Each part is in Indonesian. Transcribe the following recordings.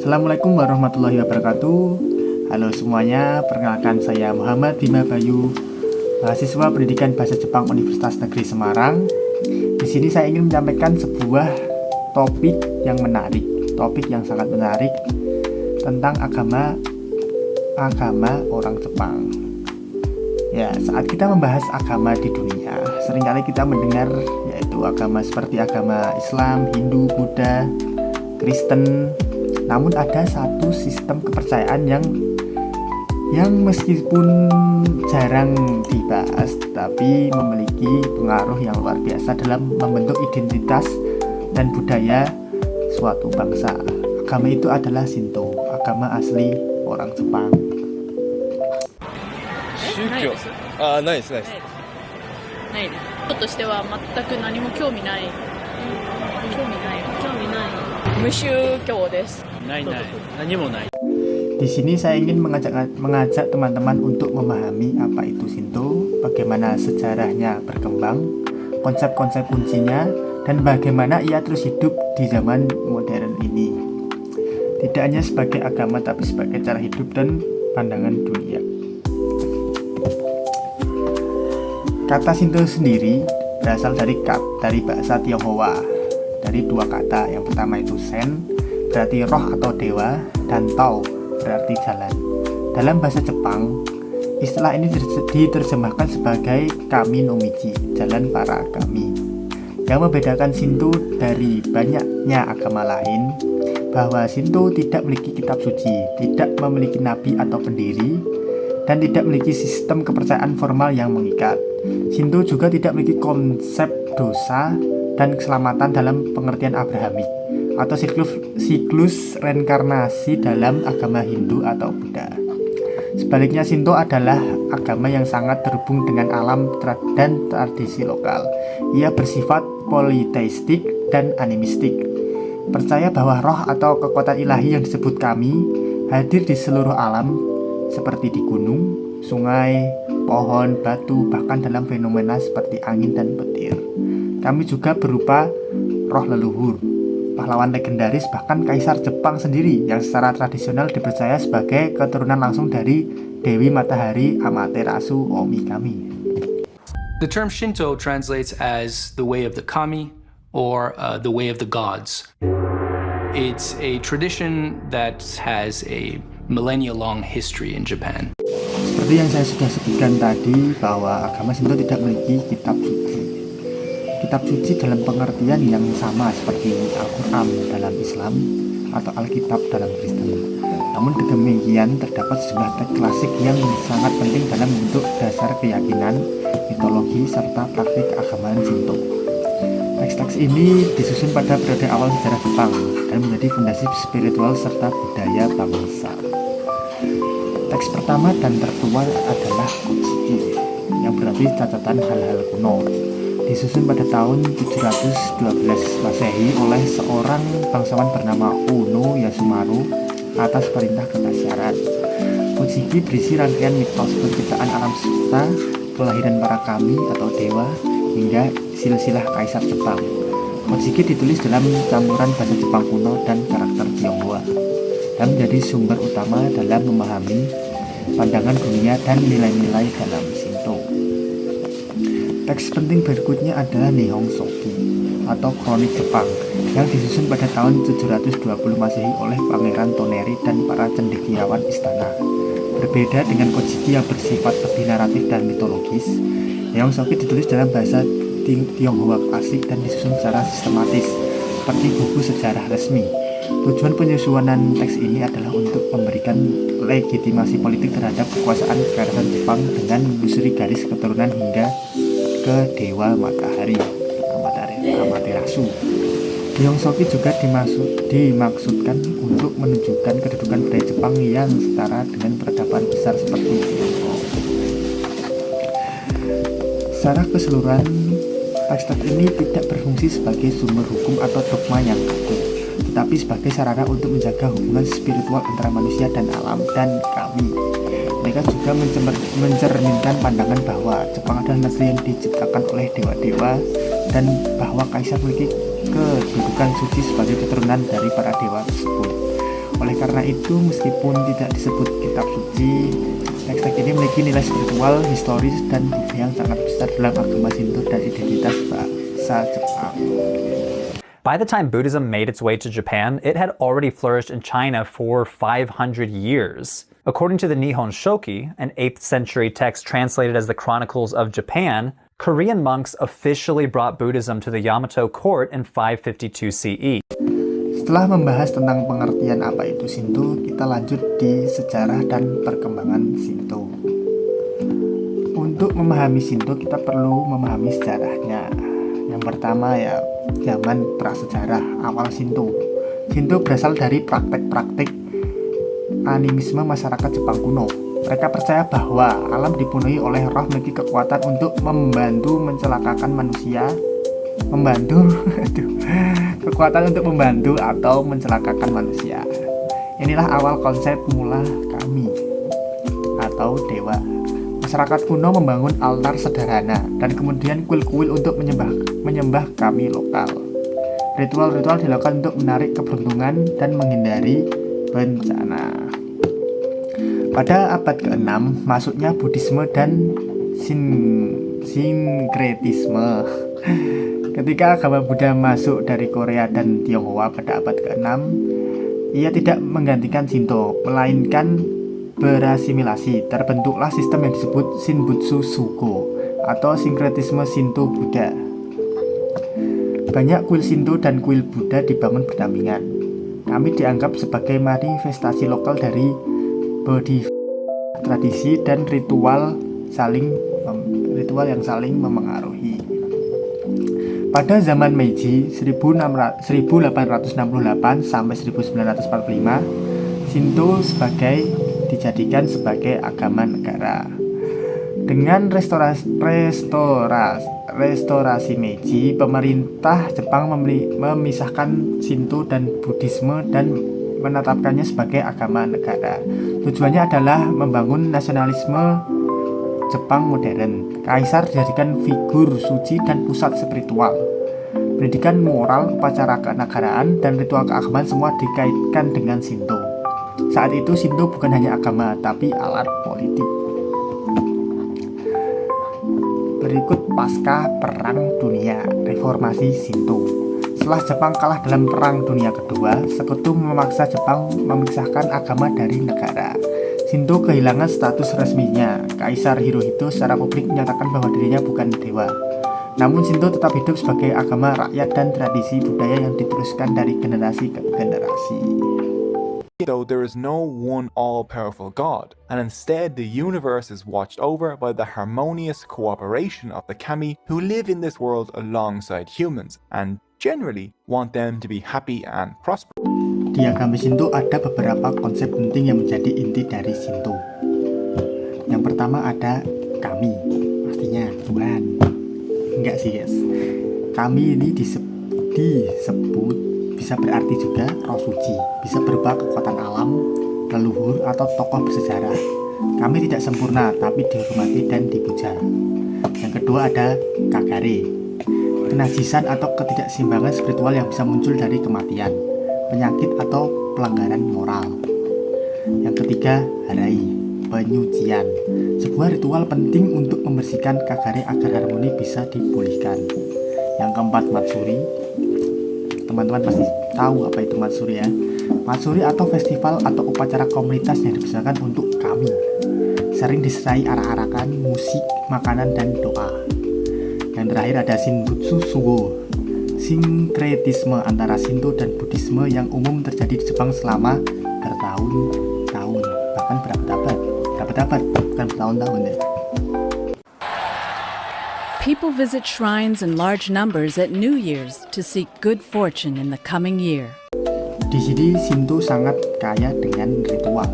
Assalamualaikum warahmatullahi wabarakatuh. Halo semuanya, perkenalkan saya Muhammad Bima Bayu, mahasiswa Pendidikan Bahasa Jepang Universitas Negeri Semarang. Di sini saya ingin menyampaikan sebuah topik yang sangat menarik tentang agama orang Jepang. Ya, saat kita membahas agama di dunia, seringkali kita mendengar yaitu agama seperti agama Islam, Hindu, Buddha, Kristen. Namun ada satu sistem kepercayaan yang meskipun jarang dibahas, tapi memiliki pengaruh yang luar biasa dalam membentuk identitas dan budaya suatu bangsa. Agama itu adalah Shinto, agama asli orang Jepang. 宗教ないですないです。ないです。人としては全く何も興味ない。無宗教です。ない何もない。 Di sini saya ingin mengajak teman-teman untuk memahami apa itu Shinto, bagaimana sejarahnya berkembang, konsep-konsep kuncinya, dan bagaimana ia terus hidup di zaman modern ini. Tidak hanya sebagai agama, tapi sebagai cara hidup dan pandangan dunia. Kata Shinto sendiri berasal dari bahasa Tionghoa, dari dua kata. Yang pertama itu Sen, berarti roh atau dewa, dan Tao, berarti jalan. Dalam bahasa Jepang, istilah ini diterjemahkan sebagai Kami no Michi, jalan para kami. Yang membedakan Shinto dari banyaknya agama lain, bahwa Shinto tidak memiliki kitab suci, tidak memiliki nabi atau pendiri, dan tidak memiliki sistem kepercayaan formal yang mengikat. Shinto juga tidak memiliki konsep dosa dan keselamatan dalam pengertian Abrahamik atau siklus reinkarnasi dalam agama Hindu atau Buddha. Sebaliknya, Shinto adalah agama yang sangat terhubung dengan alam dan tradisi lokal. Ia bersifat politeistik dan animistik, percaya bahwa roh atau kekuatan ilahi yang disebut kami hadir di seluruh alam, seperti di gunung, sungai, pohon, batu, bahkan dalam fenomena seperti angin dan petir. Kami juga berupa roh leluhur, pahlawan legendaris, bahkan kaisar Jepang sendiri yang secara tradisional dipercaya sebagai keturunan langsung dari Dewi Matahari Amaterasu Omi Kami. The term Shinto translates as the way of the kami or the way of the gods. It's a tradition that has a millennia-long history in Japan. Seperti yang saya sudah sebutkan tadi, bahwa agama Shinto tidak memiliki kitab suci. Kitab suci dalam pengertian yang sama seperti Al-Quran dalam Islam atau Alkitab dalam Kristen. Namun demikian, terdapat sejumlah teks klasik yang sangat penting dalam bentuk dasar keyakinan, mitologi, serta praktik keagamaan Shinto. Teks-teks ini disusun pada periode awal sejarah Jepang dan menjadi fondasi spiritual serta budaya bangsa. Teks pertama dan tertua adalah Kojiki, yang berarti catatan hal-hal kuno. Disusun pada tahun 712 Masehi oleh seorang bangsawan bernama Uno Yasumaru atas perintah Kertasyaran. Kojiki berisi rangkaian mitos penciptaan alam semesta, kelahiran para kami atau dewa, hingga silsilah kaisar Jepang. Kojiki ditulis dalam campuran bahasa Jepang kuno dan karakter Tionghoa, dan menjadi sumber utama dalam memahami pandangan dunia dan nilai-nilai dalam Shinto. Teks penting berikutnya adalah Nihon Shoki atau Kronik Jepang yang disusun pada tahun 720 Masehi oleh Pangeran Toneri dan para cendekiawan istana. Berbeda dengan Kojiki yang bersifat lebih naratif dan mitologis, Nihon Shoki ditulis dalam bahasa Tionghoa klasik dan disusun secara sistematis seperti buku sejarah resmi. Tujuan penyusunan teks ini adalah untuk memberikan legitimasi politik terhadap kekuasaan kerajaan Jepang dengan menelusuri garis keturunan hingga ke Dewa Matahari Amaterasu. Nihon Shoki juga dimaksudkan untuk menunjukkan kedudukan budaya Jepang yang setara dengan peradaban besar seperti Tiongkok. Secara keseluruhan, teks-teks ini tidak berfungsi sebagai sumber hukum atau dogma yang baku, tetapi sebagai sarana untuk menjaga hubungan spiritual antara manusia dan alam dan kami. Mereka juga mencerminkan pandangan bahwa Jepang adalah negeri yang diciptakan oleh dewa-dewa dan bahwa kaisar memiliki kedudukan suci sebagai keturunan dari para dewa tersebut. Oleh karena itu, meskipun tidak disebut kitab suci, teks-teks ini memiliki nilai spiritual, historis, dan budaya yang sangat besar dalam agama Shinto dan identitas bangsa Jepang. By the time Buddhism made its way to Japan, it had already flourished in China for 500 years. According to the Nihon Shoki, an 8th century text translated as the Chronicles of Japan, Korean monks officially brought Buddhism to the Yamato court in 552 CE. Setelah membahas tentang pengertian apa itu Shinto, kita lanjut di sejarah dan perkembangan Shinto. Untuk memahami Shinto, kita perlu memahami sejarahnya. Yang pertama ya, zaman prasejarah awal Shinto. Shinto berasal dari praktek-praktek animisme masyarakat Jepang kuno. Mereka percaya bahwa alam dipenuhi oleh roh memiliki kekuatan untuk membantu mencelakakan manusia, kekuatan untuk membantu atau mencelakakan manusia. Inilah awal konsep mula kami atau dewa. Masyarakat kuno membangun altar sederhana dan kemudian kuil-kuil untuk menyembah kami lokal. Ritual-ritual dilakukan untuk menarik keberuntungan dan menghindari bencana. Pada abad ke-6, masuknya Buddhisme dan sinkretisme. Ketika agama Buddha masuk dari Korea dan Tionghoa pada abad ke-6, ia tidak menggantikan Shinto, melainkan berasimilasi. Terbentuklah sistem yang disebut Shinbutsu Shugo atau sinkretisme Shinto Buddha. Banyak kuil Shinto dan kuil Buddha dibangun berdampingan. Kami dianggap sebagai manifestasi lokal dari Bodhisattva, tradisi dan ritual yang saling memengaruhi. Pada zaman Meiji 1868 sampai 1945, Shinto dijadikan sebagai agama negara. Dengan restorasi Meiji, pemerintah Jepang memisahkan Shinto dan Buddhisme dan menetapkannya sebagai agama negara. Tujuannya adalah membangun nasionalisme Jepang modern. Kaisar dijadikan figur suci dan pusat spiritual. Pendidikan moral, upacara kenegaraan, dan ritual keagamaan semua dikaitkan dengan Shinto. Saat itu Shinto bukan hanya agama, tapi alat politik. Berikut pasca Perang Dunia, reformasi Shinto. Setelah Jepang kalah dalam Perang Dunia Kedua, sekutu memaksa Jepang memisahkan agama dari negara. Shinto kehilangan status resminya. Kaisar Hirohito secara publik menyatakan bahwa dirinya bukan dewa. Namun Shinto tetap hidup sebagai agama rakyat dan tradisi budaya yang diteruskan dari generasi ke generasi. Though there is no one all-powerful God, and instead the universe is watched over by the harmonious cooperation of the kami who live in this world alongside humans and generally want them to be happy and prosperous. Di agama Shinto ada beberapa konsep penting yang menjadi inti dari Shinto. Yang pertama ada kami, pastinya Tuhan. Enggak sih guys, kami ini disebut bisa berarti juga roh suci, bisa berupa kekuatan alam, leluhur, atau tokoh bersejarah. Kami tidak sempurna, tapi dihormati dan dipuja. Yang kedua ada kagare, kenajisan atau ketidakseimbangan spiritual yang bisa muncul dari kematian, penyakit, atau pelanggaran moral. Yang ketiga harai, penyucian, sebuah ritual penting untuk membersihkan kagare agar harmoni bisa dipulihkan. Yang keempat matsuri. Teman-teman pasti tahu apa itu matsuri ya. Matsuri atau festival atau upacara komunitas yang dipersiapkan untuk kami. Sering disertai arak-arakan, musik, makanan, dan doa. Yang terakhir ada Shinbutsu Shugo, sinkretisme antara Shinto dan Buddhisme yang umum terjadi di Jepang selama bertahun-tahun, bahkan berabad-abad, bukan bertahun-tahun ya. People visit shrines in large numbers at New Year's to seek good fortune in the coming year. Di sini Shinto sangat kaya dengan ritual,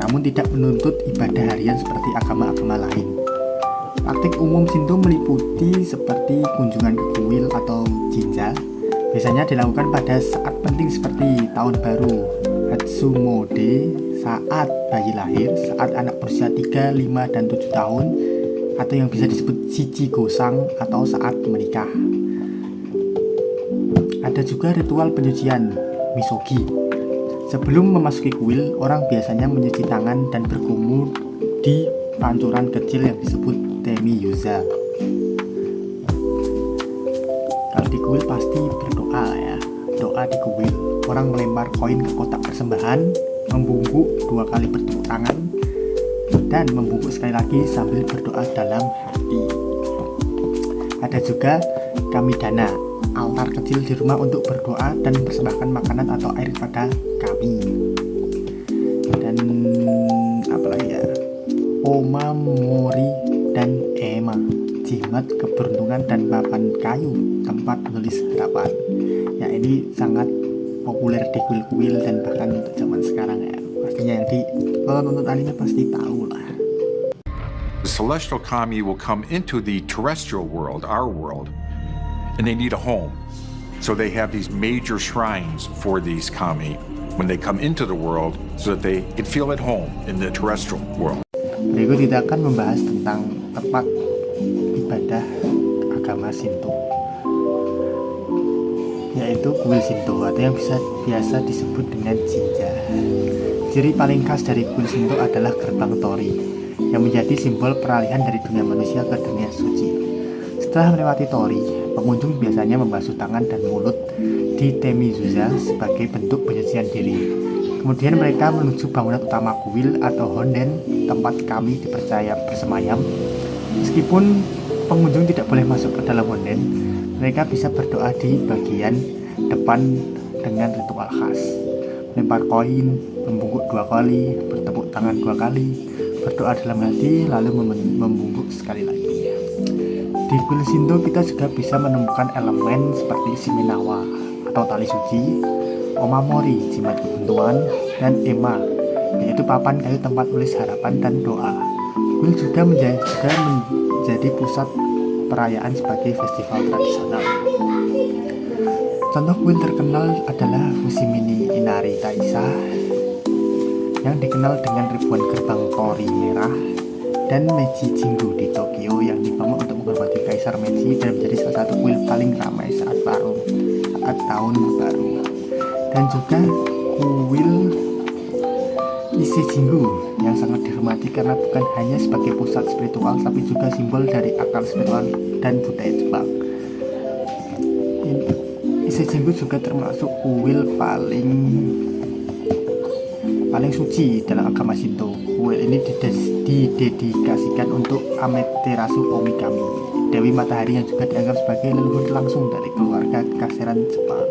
namun tidak menuntut ibadah harian seperti agama-agama lain. Praktik umum Shinto meliputi seperti kunjungan ke kuil atau jinja. Biasanya dilakukan pada saat penting seperti tahun baru, Hatsumode, saat bayi lahir, saat anak berusia 3, 5, dan 7 tahun, atau yang bisa disebut Shichi-go-sang atau saat menikah. Ada juga ritual penyucian Misogi. Sebelum memasuki kuil, orang biasanya mencuci tangan dan bergumul di pancuran kecil yang disebut Temiyuza. Kalau di kuil pasti berdoa ya, doa di kuil. Orang melempar koin ke kotak persembahan, membungkuk 2 kali bertepuk tangan, dan membungkuk sekali lagi sambil berdoa dalam hati. Ada juga kamidana, altar kecil di rumah untuk berdoa dan mempersembahkan makanan atau air pada kami. Dan apalagi ya, Oma Mori dan Ema, jimat keberuntungan dan papan kayu tempat menulis harapan. Ya, ini sangat populer di kuil-kuil dan bahkan untuk zaman sekarang ya. Pastinya yang kalau nonton anime pasti tahu lah. The celestial kami will come into the terrestrial world, our world, and they need a home. So they have these major shrines for these kami when they come into the world so that they can feel at home in the terrestrial world. Berikut kita akan membahas tentang tempat ibadah agama Shinto, yaitu kuil Shinto atau yang biasa disebut dengan Jinja. Ciri paling khas dari kuil Shinto adalah gerbang tori yang menjadi simbol peralihan dari dunia manusia ke dunia suci. Setelah melewati tori, pengunjung biasanya membasuh tangan dan mulut di Temiyuza sebagai bentuk penyucian diri. Kemudian mereka menuju bangunan utama kuil atau honden, tempat kami dipercaya bersemayam. Meskipun pengunjung tidak boleh masuk ke dalam honden, mereka bisa berdoa di bagian depan dengan ritual khas. Melempar koin, membungkuk 2 kali, bertepuk tangan 2 kali, berdoa dalam hati, lalu membungkuk sekali lagi. Di kuil Shinto kita juga bisa menemukan elemen seperti Shimenawa atau tali suci, Omamori, jimat kebentuan, dan Ema, yaitu papan kayu tempat tulis harapan dan doa. Kuil juga menjadi pusat perayaan sebagai festival tradisional. Contoh kuil terkenal adalah Fushimi Inari Taisha yang dikenal dengan ribuan gerbang tori merah, dan Meiji Jingu di Tokyo yang dibangun untuk menghormati Kaisar Meiji dan menjadi salah satu kuil paling ramai saat tahun baru. Dan juga kuil Ise Jingu yang sangat dihormati karena bukan hanya sebagai pusat spiritual tapi juga simbol dari akar spiritual dan budaya Jepang. Ise Jingu juga termasuk kuil paling suci dalam agama Shinto. Kuil ini didedikasikan untuk Amaterasu Omikami, Dewi Matahari yang juga dianggap sebagai leluhur langsung dari keluarga kekaisaran Jepang.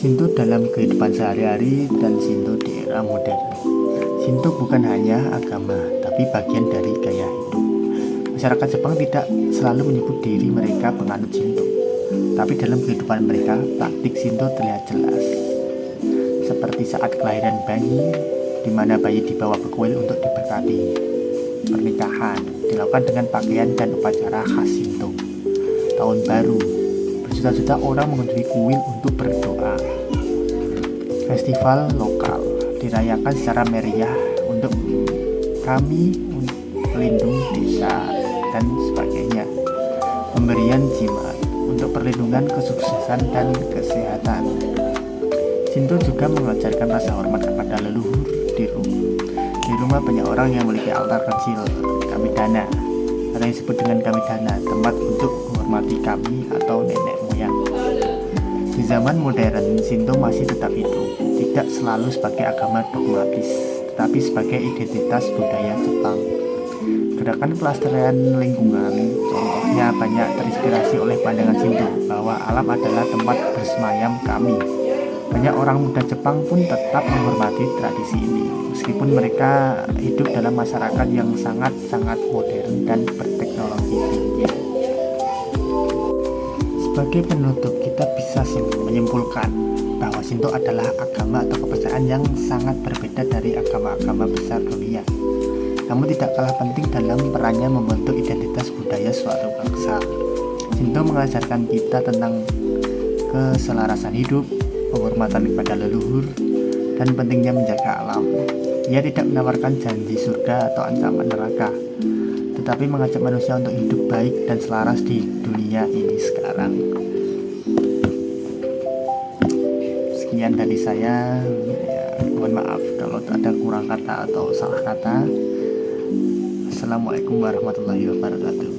Shinto dalam kehidupan sehari-hari dan Shinto di era modern. Shinto bukan hanya agama, tapi bagian dari gaya hidup. Masyarakat Jepang tidak selalu menyebut diri mereka penganut Shinto, tapi dalam kehidupan mereka, praktik Shinto terlihat jelas. Seperti saat kelahiran bayi, di mana bayi dibawa ke kuil untuk diberkati. Pernikahan dilakukan dengan pakaian dan upacara khas Shinto. Tahun baru, berjuta-juta orang mengunjungi kuil untuk berdoa. Festival lokal dirayakan secara meriah untuk kami pelindung desa dan sebagainya. Pemberian jimat untuk perlindungan kesuksesan dan kesehatan. Shinto juga mengajarkan rasa hormat kepada leluhur di rumah. Di rumah banyak orang yang memiliki altar kecil, kamidana, atau yang disebut dengan kamidana, tempat untuk menghormati kami atau nenek moyang. Di zaman modern, Shinto masih tetap hidup, tidak selalu sebagai agama dogmatis, tetapi sebagai identitas budaya Jepang. Gerakan pelestarian lingkungan, contohnya banyak terinspirasi oleh pandangan Shinto bahwa alam adalah tempat bersemayam kami. Banyak orang muda Jepang pun tetap menghormati tradisi ini, meskipun mereka hidup dalam masyarakat yang sangat-sangat modern dan berteknologi tinggi. Sebagai penutup, kita bisa menyimpulkan bahwa Shinto adalah agama atau kepercayaan yang sangat berbeda dari agama-agama besar dunia. Namun tidak kalah penting dalam perannya membentuk identitas budaya suatu bangsa. Shinto mengajarkan kita tentang keselarasan hidup, penghormatan kepada leluhur, dan pentingnya menjaga alam. Ia tidak menawarkan janji surga atau ancaman neraka, tetapi mengajak manusia untuk hidup baik dan selaras di dunia ini sekarang. Sekian dari saya, ya, mohon maaf kalau ada kurang kata atau salah kata. Assalamualaikum warahmatullahi wabarakatuh.